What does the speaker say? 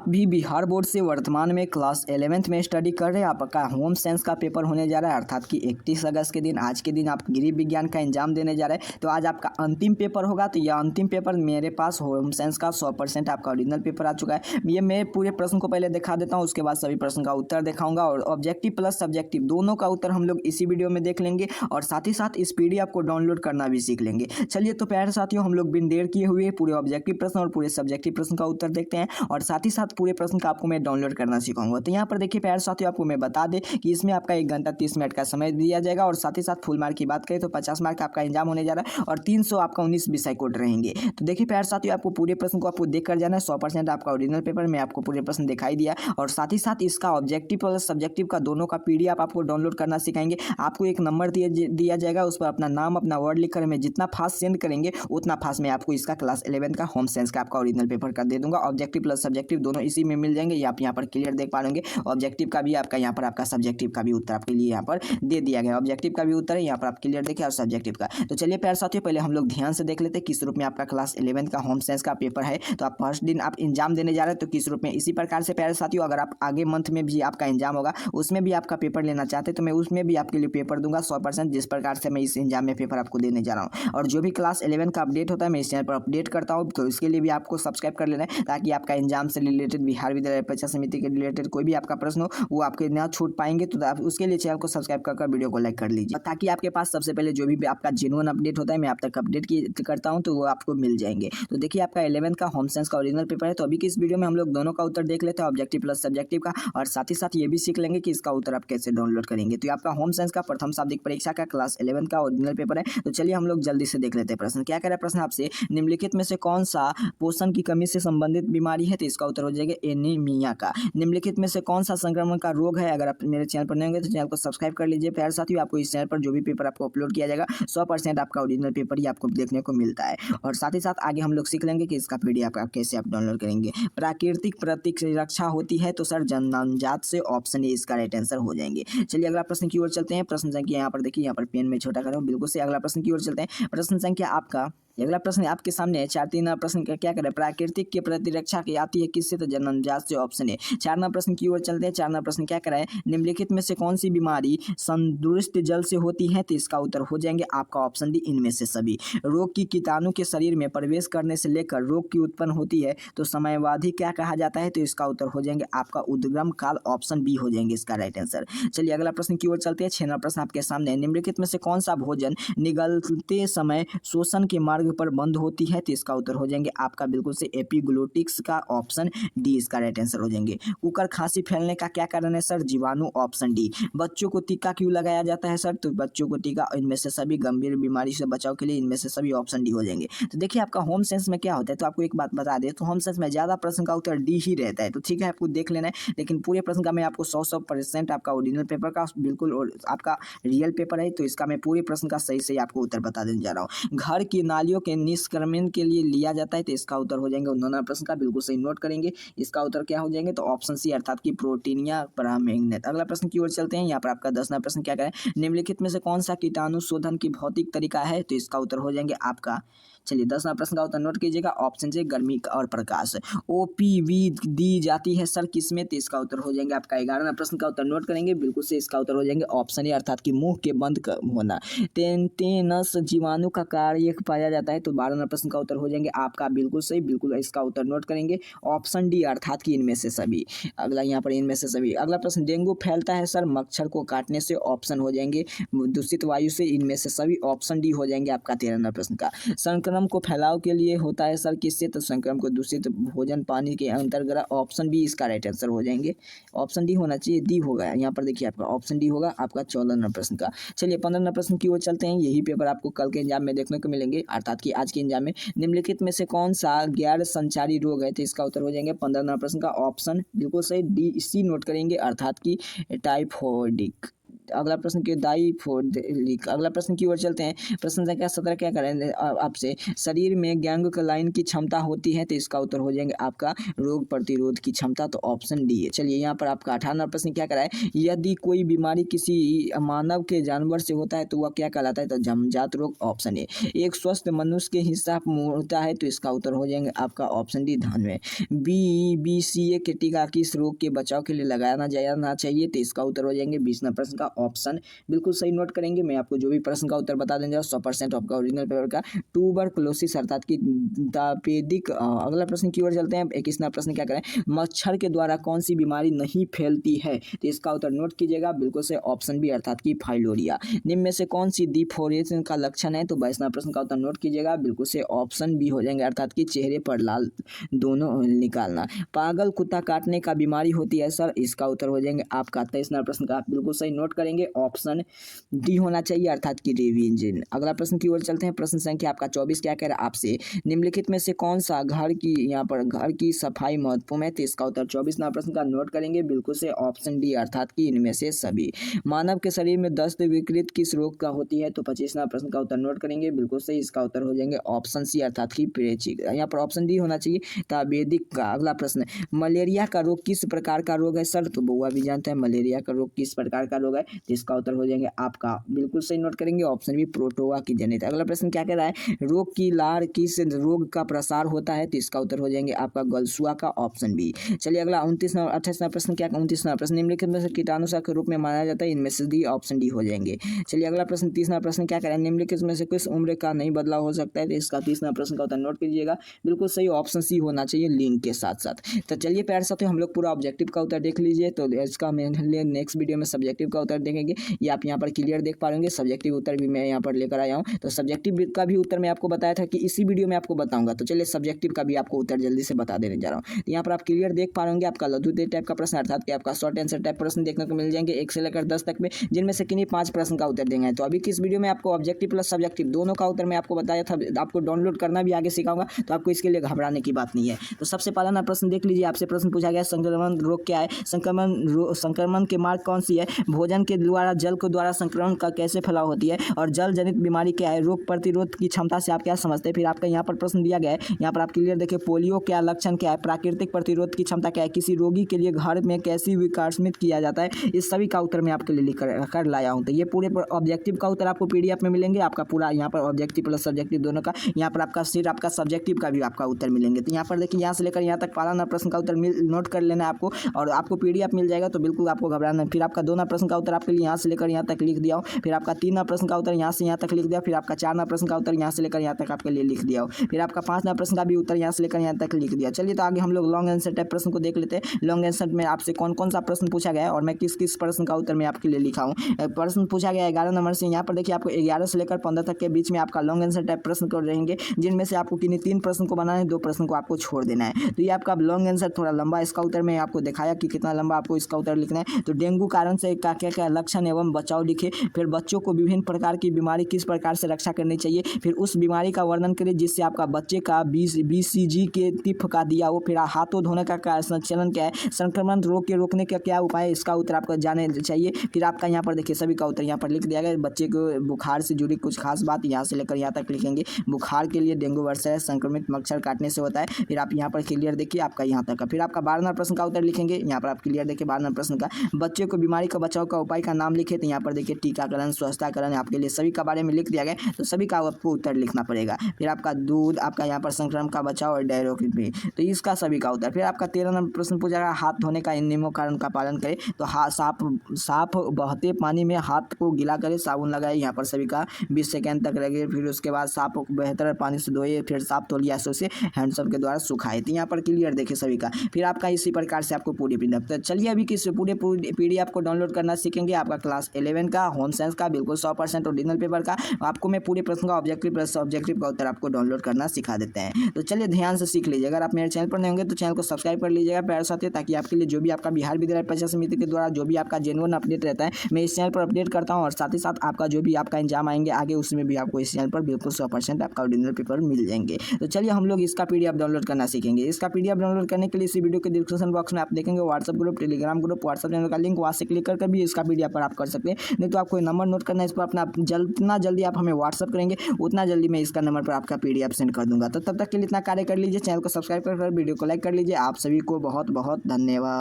भी बिहार बोर्ड से वर्तमान में क्लास 11th में स्टडी कर रहे हैं। आपका होम साइंस का पेपर होने जा रहा है, अर्थात कि 31 अगस्त के दिन, आज के दिन आप गृह विज्ञान का एग्जाम देने जा रहे हैं। तो आज आपका अंतिम पेपर होगा। तो यह अंतिम पेपर मेरे पास होम साइंस का 100% आपका ओरिजिनल पेपर आ चुका है। ये मैं पूरे प्रश्न को पहले दिखा देता हूँ, उसके बाद सभी प्रश्न का उत्तर दिखाऊंगा और ऑब्जेक्टिव प्लस सब्जेक्टिव दोनों का उत्तर हम लोग इसी वीडियो में देख लेंगे और साथ ही साथ इस PDF को डाउनलोड करना भी सीख लेंगे। चलिए तो प्यारे साथियों, हम लोग बिन देर किए हुए पूरे ऑब्जेक्टिव प्रश्न और पूरे सब्जेक्टिव प्रश्न का उत्तर देखते हैं और साथ ही साथ पूरे प्रश्न का आपको मैं डाउनलोड करना सिखाऊंगा। तो यहाँ पर देखिए प्यारे साथियों, आपको मैं बता दें कि इसमें आपका 1 घंटा 30 मिनट का समय दिया जाएगा और साथ ही साथ फुल मार्क की बात करें तो 50 मार्क का आपका एग्जाम होने जा रहा है और 300 आपका 19 विषय कोड रहेंगे। तो देखिए प्यारे साथियों, आपको पूरे प्रश्न को आपको देख कर जाना है। 100% आपका ओरिजिनल पेपर में आपको पूरे प्रश्न दिखाई दिया और साथ ही साथ इसका ऑब्जेक्टिव प्लस सब्जेक्टिव का दोनों का PDF आपको डाउनलोड करना सिखाएंगे। आपको एक नंबर दिया जाएगा, उस पर अपना नाम अपना वर्ड लिख कर मैं जितना फास्ट सेंड करेंगे उतना फास्ट मैं आपको इसका क्लास 11 का होम साइंस का आपका ओरिजिनल पेपर कर दे दूंगा। ऑब्जेक्टिव प्लस सब्जेक्टिव दोनों इसी में मिल जाएंगे। ये आप यहाँ पर क्लियर देख पा लेंगे। ऑब्जेक्टिव का भी आपका यहाँ पर आपका सब्जेक्टिव का भी उत्तर आपके लिए यहाँ पर दे दिया गया। ऑब्जेक्टिव का भी उत्तर है यहाँ पर आप क्लियर देखिए और सब्जेक्टिव का। तो चलिए प्यारे साथियों, पहले हम लोग ध्यान से देख लेते हैं किस रूप में आपका क्लास 11 का होम साइंस का पेपर है। तो आप फर्स्ट दिन आप एग्जाम देने जा रहे हैं तो किस रूप में, इसी प्रकार से प्यारे साथियों अगर आप आगे मंथ में भी आपका एग्जाम होगा उसमें भी आपका पेपर लेना चाहते हैं तो मैं उसमें भी आपके लिए पेपर दूंगा 100%, जिस प्रकार से मैं इस एग्जाम में पेपर आपको देने जा रहा हूँ। और जो भी क्लास 11 का अपडेट होता है मैं इस चैनल पर अपडेट करता हूँ, तो इसके लिए भी आपको सब्सक्राइब कर लेना है ताकि आपका एग्जाम से रिलेटेड, बिहार विद्यालय परीक्षा समिति के रिलेटेड कोई भी आपका प्रश्न हो वो आपके ना छूट पाएंगे। तो आप उसके लिए चैनल को सब्सक्राइब कर वीडियो को लाइक कर लीजिए ताकि आपके पास सबसे पहले जो भी आपका जेन्युइन अपडेट होता है मैं आप तक अपडेट करता हूँ तो वो आपको मिल जाएंगे। तो देखिए आपका 11 का होम साइंस का ओरिजिनल पेपर है। तो अभी की इस वीडियो में हम लोग दोनों का उत्तर देख लेते हैं, ऑब्जेक्टिव प्लस सब्जेक्टिव का, और साथ ही साथ ये भी सीख लेंगे कि इसका उत्तर आप कैसे डाउनलोड करेंगे। तो आपका होम साइंस का प्रथम शाब्दिक परीक्षा का क्लास 11 का ओरिजिनल पेपर है। तो चलिए हम लोग जल्दी से देख लेते हैं प्रश्न। क्या कह रहा है प्रश्न आपसे, निम्नलिखित में से कौन सा पोषण की कमी से संबंधित बीमारी है? तो इसका उत्तर हो जाएगा एनीमिया का। निम्नलिखित में से कौन सा संक्रमण का रोग है? अगर आप मेरे चैनल पर नए होंगे तो चैनल को सब्सक्राइब कर लीजिए प्यारे साथियों। आपको इस चैनल पर जो भी पेपर आपको अपलोड किया जाएगा 100% आपका ओरिजिनल पेपर ही आपको देखने को मिलता है। और साथ ही साथ आगे हम लोग सीख लेंगे कि इसका PDF आप कैसे आप डाउनलोड करेंगे। प्राकृतिक प्रतिरक्षा होती है तो सर जन्मजात से, ऑप्शन ए इसका राइट आंसर हो जाएंगे। चलिए अगला प्रश्न की ओर चलते हैं। प्रश्न संख्या यहाँ पर देखिए, यहाँ पर पेन में छोटा कर रहा हूँ बिल्कुल से। अगला प्रश्न की ओर चलते हैं। प्रश्न संख्या आपका अगला प्रश्न आपके सामने है 4-3 प्रश्न का। क्या करें, प्राकृतिक की प्रतिरक्षा की आती है किससे? तो जन्मजात से, ऑप्शन ए। 4 प्रश्न की ओर चलते हैं। 4 प्रश्न क्या कराए, निम्नलिखित में से कौन सी बीमारी संदूषित जल से होती है? तो इसका उत्तर हो जाएंगे आपका ऑप्शन डी, इनमें से सभी। रोग की कीटाणु के शरीर में प्रवेश करने से लेकर रोग की उत्पन्न होती है तो समयावधि क्या कहा जाता है? तो इसका उत्तर हो जाएंगे आपका उद्गम काल, ऑप्शन बी हो जाएंगे इसका राइट आंसर। चलिए अगला प्रश्न की ओर चलते हैं। 6 प्रश्न आपके सामने है, निम्नलिखित में से कौन सा भोजन निगलते समय शोषण के मार्ग पर बंद होती है? तो इसका उत्तर हो जाएंगे आपका बिल्कुल से एपिग्लोटिक्स का, ऑप्शन डी इसका राइट आंसर हो जाएंगे। कुकर खांसी फैलने का क्या कारण है सर? जीवाणु, ऑप्शन डी। बच्चों को टीका क्यों लगाया जाता है सर? तो बच्चों को टीका इनमें से सभी, गंभीर बीमारी से बचाव के लिए, इनमें से सभी, ऑप्शन डी हो जाएंगे। तो देखिए आपका होम साइंस में क्या होता है, तो आपको एक बात बता दें तो होम साइंस में ज्यादा प्रश्न का उत्तर डी ही रहता है। तो ठीक है, आपको देख लेना है, लेकिन पूरे प्रश्न का मैं आपको 100% आपका ओरिजिनल पेपर का बिल्कुल और आपका रियल पेपर है तो इसका मैं पूरे प्रश्न का सही सही आपको उत्तर बता देने जा रहा हूँ। घर की नालियों के निष्क्रमण के लिए लिया जाता है तो इसका उत्तर हो जाएंगे 19 प्रश्न का, बिल्कुल सही नोट करेंगे। इसका उत्तर क्या हो जाएंगे, तो ऑप्शन सी अर्थात की प्रोटीनिया परामैग्नेट। अगला प्रश्न की ओर चलते हैं। यहाँ पर आपका 10वां प्रश्न क्या करें, निम्नलिखित में से कौन सा कीटाणु शोधन की भौतिक तरीका है? तो इसका उत्तर हो जाएंगे आपका, चलिए 10वां प्रश्न का उत्तर नोट कीजिएगा, ऑप्शन से गर्मी और प्रकाश। OPV दी जाती है सर किसमें? तो इसका उत्तर हो जाएंगे आपका 11वां प्रश्न का उत्तर नोट करेंगे, बिल्कुल से इसका उत्तर हो जाएंगे ऑप्शन ए अर्थात कि मुंह के बंद होना। टेनस जीवाणु का कार्य पाया जाता है तो 12वां प्रश्न का उत्तर हो जाएंगे आपका बिल्कुल सही, बिल्कुल इसका उत्तर नोट करेंगे ऑप्शन डी अर्थात कि इनमें से सभी। अगला यहाँ पर इनमें से सभी। अगला प्रश्न, डेंगू फैलता है सर मच्छर को काटने से, ऑप्शन हो जाएंगे दूषित वायु से, इनमें से सभी, ऑप्शन डी हो जाएंगे आपका 13वां प्रश्न का। संक्रमण को फैलाव के लिए होता है सर किससे? तो संक्रमण को दूषित भोजन पानी के अंतर्गत, ऑप्शन बी इसका राइट आंसर हो जाएंगे। ऑप्शन डी होना चाहिए, डी होगा यहाँ पर देखिए आपका ऑप्शन डी होगा आपका 14वां प्रश्न का। चलिए 15वां प्रश्न की ओर चलते हैं। यही पेपर आपको कल के एग्जाम में देखने को मिलेंगे अर्थात कि आज के एग्जाम में। निम्नलिखित में से कौन सा गैर संचारी रोग है? तो इसका उत्तर हो जाएंगे 15वां प्रश्न का ऑप्शन बिल्कुल सही डी सी नोट करेंगे अर्थात कि टाइफॉइडिक। अगला प्रश्न की दाई फोर लीक। अगला प्रश्न की ओर चलते हैं। प्रश्न संख्या 17 क्या करें आपसे, शरीर में गैंग्लियन की क्षमता होती है, तो इसका उत्तर हो जाएंगे आपका रोग प्रतिरोध की क्षमता, तो ऑप्शन डी है। चलिए यहाँ पर आपका 18वां प्रश्न क्या कराए, यदि कोई बीमारी किसी मानव के जानवर से होता है तो वह क्या कहलाता है, तो जन्मजात रोग, ऑप्शन ए। एक स्वस्थ मनुष्य के हिस्सा होता है, तो इसका उत्तर हो जाएंगे आपका ऑप्शन डी धान में। BCG के टीका किस रोग के बचाव के लिए लगाना जाना चाहिए, तो इसका उत्तर हो जाएंगे 20वां प्रश्न का ऑप्शन बिल्कुल सही नोट करेंगे। मैं आपको जो भी प्रश्न का उत्तर बता देंगे 100% आपका ओरिजिनल पेपर का ट्यूबरकुलोसिस अर्थात की तपेदिक। अगला प्रश्न की ओर चलते हैं। 21वां प्रश्न क्या करें, मच्छर के द्वारा कौन सी बीमारी नहीं फैलती है, तो इसका उत्तर नोट कीजिएगा बिल्कुल से ऑप्शन बी अर्थात की फाइलोरिया। निम्न में से कौन सी डिफोरेशन का लक्षण है, तो 22वां प्रश्न का उत्तर नोट कीजिएगा बिल्कुल से ऑप्शन बी हो जाएंगे अर्थात की चेहरे पर लाल दोनों निकालना। पागल कुत्ता काटने का बीमारी होती है सर, इसका उत्तर हो जाएंगे आपका 23वां प्रश्न का बिल्कुल सही नोट करेंगे ऑप्शन डी होना चाहिए अर्थात की रिवीजन। अगला प्रश्न की ओर चलते हैं। प्रश्न संख्या आपका 24 क्या कह रहा है आपसे, निम्नलिखित में से कौन सा घर की यहाँ पर घर की सफाई महत्वपूर्ण है, तो इसका उत्तर 24वां प्रश्न का नोट करेंगे बिल्कुल से ऑप्शन डी अर्थात की इनमें से सभी। मानव के शरीर में दस्त विकृत किस रोग का होती है, तो 25वां प्रश्न का उत्तर नोट करेंगे बिल्कुल सही, इसका उत्तर हो जाएंगे ऑप्शन सी अर्थात की प्रेचिक। यहाँ पर ऑप्शन डी होना चाहिए तपेदिक का। अगला प्रश्न, मलेरिया का रोग किस प्रकार का रोग है सर, तो बउआ भी जानते हैं मलेरिया का रोग किस प्रकार का रोग है, तो इसका उत्तर हो जाएंगे आपका बिल्कुल सही नोट करेंगे ऑप्शन बी प्रोटोवा की जनित। अगला प्रश्न क्या कह रहा है, रोग की लार किस रोग का प्रसार होता है, तो इसका उत्तर हो जाएंगे आपका गलसुआ का, ऑप्शन बी। चलिए अगला 29वां 28वां प्रश्न क्या 29वां प्रश्न, निम्नलिखित में से कीटाणुनाशक के रूप में माना जाता है, इनमें से डी ऑप्शन डी हो जाएंगे। चलिए अगला प्रश्न 30वां प्रश्न क्या करें, निम्नलिखित में से किस उम्र का नहीं बदलाव हो सकता है, तो इसका 30वां प्रश्न का उत्तर नोट कीजिएगा बिल्कुल सही ऑप्शन सी होना चाहिए लिंक के साथ साथ। तो चलिए प्यारे साथियों हम लोग पूरा ऑब्जेक्टिव का उत्तर देख लीजिए, तो इसका मैं नेक्स्ट वीडियो में सब्जेक्टिव का उत्तर देखेंगे। ये आप यहाँ पर क्लियर देख पा रहे सब्जेक्टिव उत्तर भी मैं यहाँ पर लेकर आया हूँ। तो सब्जेक्टिव का भी उत्तर मैं आपको बताया था कि इसी वीडियो में आपको बताऊंगा, तो चलिए सब्जेक्टिव का भी आपको उत्तर जल्दी से बता देने जा रहा हूँ। तो यहाँ पर आप क्लियर देख पा रहे आपका लघु टाइप का प्रश्न अर्थात कि आपका शॉर्ट आंसर टाइप प्रश्न देखने को मिल जाएंगे 1 से लेकर 10 तक में, जिनमें से किन्हीं 5 प्रश्न का उत्तर देंगे। तो अभी किस वीडियो में आपको ऑब्जेक्टिव प्लस सब्जेक्टिव दोनों का उत्तर मैं आपको बताया था, आपको डाउनलोड करना भी आगे सिखाऊंगा, तो आपको इसके लिए घबराने की बात नहीं है। तो सबसे पहला ना प्रश्न देख लीजिए, आपसे प्रश्न पूछा गया संक्रमण रोग क्या है, संक्रमण के मार्ग कौन सी है, भोजन के द्वारा जल के द्वारा संक्रमण का कैसे फैलाव होती है, और जल जनित बीमारी क्या है, रोग प्रतिरोध की क्षमता से आप क्या समझते हैं। फिर आपका यहाँ पर प्रश्न दिया गया है, यहाँ पर आप क्लियर देखिए, पोलियो क्या लक्षण क्या है, प्राकृतिक प्रतिरोध की क्षमता क्या है, किसी रोगी के लिए घर में कैसी विकासमित किया जाता है, इस सभी का उत्तर मैं आपके लिए लिख कर लाया हूँ। तो ये पूरे ऑब्जेक्टिव का उत्तर आपको PDF में मिलेंगे, आपका पूरा यहाँ पर ऑब्जेक्टिव प्लस सब्जेक्टिव दोनों का, यहाँ पर आपका सिर्फ आपका सब्जेक्टिव का भी आपका उत्तर मिलेंगे। तो यहाँ पर देखिए, यहाँ से लेकर यहाँ तक 12वां प्रश्न का उत्तर नोट कर लेना है आपको, और आपको PDF मिल जाएगा, तो बिल्कुल आपको घबराना। फिर आपका 2वां प्रश्न का उत्तर आपके लिए यहाँ से लेकर यहाँ तक लिख दिया हूँ, फिर आपका 3वां प्रश्न का उत्तर यहाँ से यहाँ तक लिख दिया, फिर आपका 4वां प्रश्न का उत्तर यहाँ से लेकर यहाँ तक आपके लिए लिख दिया हो, फिर आपका 5वां प्रश्न का भी उत्तर यहाँ से लेकर यहाँ तक लिख दिया। चलिए तो आगे हम लोग लॉन्ग आंसर टाइप प्रश्न को देख लेते हैं। लॉन्ग आंसर में आपसे कौन कौन सा प्रश्न पूछा गया है और मैं किस किस प्रश्न का उत्तर मैं आपके लिए लिखा हूँ। प्रश्न पूछा गया 11 नंबर से, यहाँ पर देखिए आपको 11 से लेकर 15 तक के बीच में आपका लॉन्ग आंसर टाइप प्रश्न कर रहेंगे, जिनमें से आपको किन्हीं 3 प्रश्न को बनाना है, 2 प्रश्न को आपको छोड़ देना है। तो ये आपका लॉन्ग आंसर थोड़ा लंबा, इसका उत्तर मैं आपको दिखाया कि कितना लंबा आपको इसका उत्तर लिखना है। तो डेंगू कारण से क्या क्या लक्षण एवं बचाव लिखे, फिर बच्चों को विभिन्न प्रकार की बीमारी किस प्रकार से रक्षा करनी चाहिए, फिर उस बीमारी का वर्णन करिए जिससे आपका बच्चे का BCG के टिप का दिया हो, फिर हाथों धोने का संचलन क्या है, संक्रमण रोग के रोकने का क्या उपाय है, इसका उत्तर आपको जाने चाहिए। फिर आपका यहाँ पर देखिए सभी का उत्तर यहाँ पर लिख दिया गया। बच्चे को बुखार से जुड़ी कुछ खास बात यहाँ से लेकर यहाँ तक लिखेंगे, बुखार के लिए डेंगू वर्षा है, संक्रमित मच्छर काटने से होता है। फिर आप यहाँ पर क्लियर देखिए आपका यहाँ तक का, फिर आपका 12वां प्रश्न का उत्तर लिखेंगे, यहाँ पर आप क्लियर देखिए 12वां प्रश्न का, बच्चे को बीमारी का बचाव का उपाय का नाम लिखे, तो यहाँ पर देखिए टीकाकरण स्वच्छताकरण आपके लिए सभी का बारे में लिख दिया गया, तो सभी का आपको उत्तर लिखना पड़ेगा। फिर आपका दूध, आपका यहाँ पर संक्रमण का बचाव और डायरिया, तो इसका सभी का उत्तर। फिर आपका 13 नंबर प्रश्न पूछा गया, हाथ धोने का इन नियमों कारण का पालन करें, तो साफ बहते पानी में हाथ को गीला करें, साबुन लगाए, यहाँ पर सभी का 20 सेकंड तक लगे, फिर उसके बाद साफ बेहतर पानी से धोए, फिर साफ तौलिया से हैंडसम के द्वारा सुखाए, तो यहाँ पर क्लियर देखे सभी का। फिर आपका इसी प्रकार से आपको पूरी PDF, तो चलिए अभी किस पूरे PDF को डाउनलोड करना सीखेंगे। आपका क्लास 11 का होम साइंस का बिल्कुल 100% ओरिजिनल पेपर का, आपको मैं पूरे प्रश्न का ऑब्जेक्टिव प्लस ऑब्जेक्टिव का उत्तर आपको डाउनलोड करना सिखा देते हैं। तो चलिए ध्यान से सीख लीजिए। अगर आप मेरे चैनल पर नहीं होंगे तो चैनल को सब्सक्राइब कर लीजिएगा प्यारे साथियों, ताकि आपके लिए जो भी आपका बिहार विद्यालय परीक्षा समिति के द्वारा जो भी आपका जेन्युइन अपडेट रहता है मैं इस चैनल पर अपडेट करता हूँ, और साथ ही साथ आपका जो भी आपका एग्जाम आएंगे आगे उसमें भी आपको इस चैनल पर बिल्कुल 100% आपका ओरिजिनल पेपर मिल जाएंगे। तो चलिए हम लोग इसका PDF डाउनलोड करना सीखेंगे। इसका PDF डाउनलोड करने के लिए इसी वीडियो के डिस्क्रिप्शन बॉक्स में आप देखेंगे WhatsApp group, Telegram group, WhatsApp channel का लिंक, वहाँ से क्लिक करके भी इसका मीडिया पर आप कर सकते हैं। नहीं तो आपको नंबर नोट करना है, इस पर अपना जितना जल्दी आप हमें व्हाट्सअप करेंगे उतना जल्दी मैं इसका नंबर पर आपका PDF सेंड कर दूंगा। तो तब तक के लिए इतना कार्य कर लीजिए, चैनल को सब्सक्राइब कर वीडियो को लाइक कर लीजिए। आप सभी को बहुत बहुत धन्यवाद।